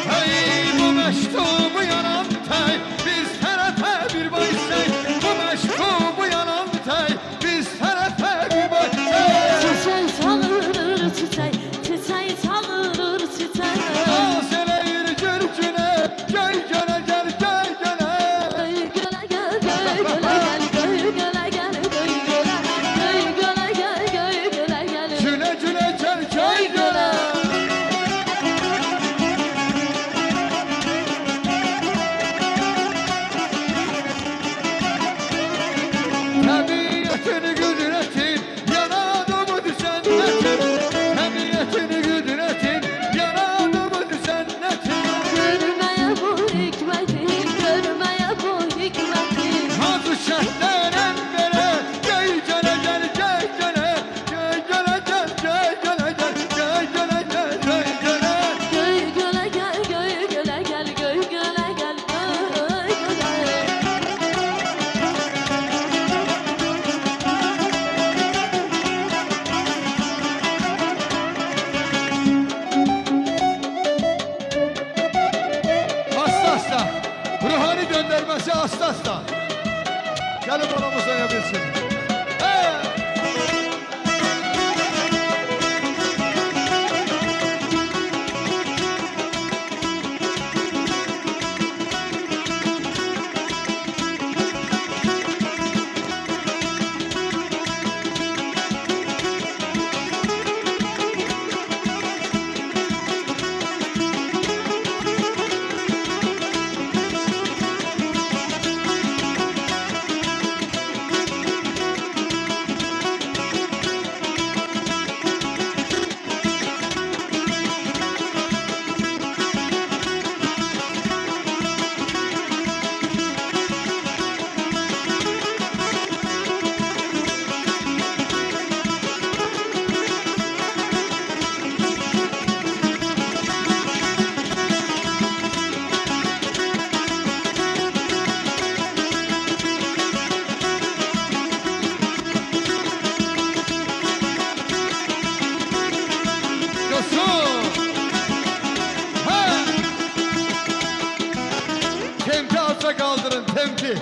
Hey bu mektubu yanan tey, biz tarafa bir baysay. Bu mektubu yanan tey, biz tarafa bir baysay. Çiçeği salır çiçeği, çiçeği salır çiçeği. Aseleyir gürcüne, göy göle gel, göy göle. Göy göle gel, göy göle gel, göy göle gel, göy göle. Göy göle gel, göy göle gel. Güle güle gel, göy göle. Tabiatın güdretin, yanadımı düzenletin. Tabiatın güdretin, yanadımı düzenletin. Görmeye bu hikmeti, görmeye bu hikmeti. Hazır şertlenen bere, göy göle gel, göy göle. Göy göle gel, göy göle gel, göy göle gel, göy göle. Göy göle gel, göy göle gel, göy göle gel, göy göle. Hasta hasta, ruhani göndermesi hasta hasta. Gelin bana uzayabilsin. Tempi alça kaldırın, tempi.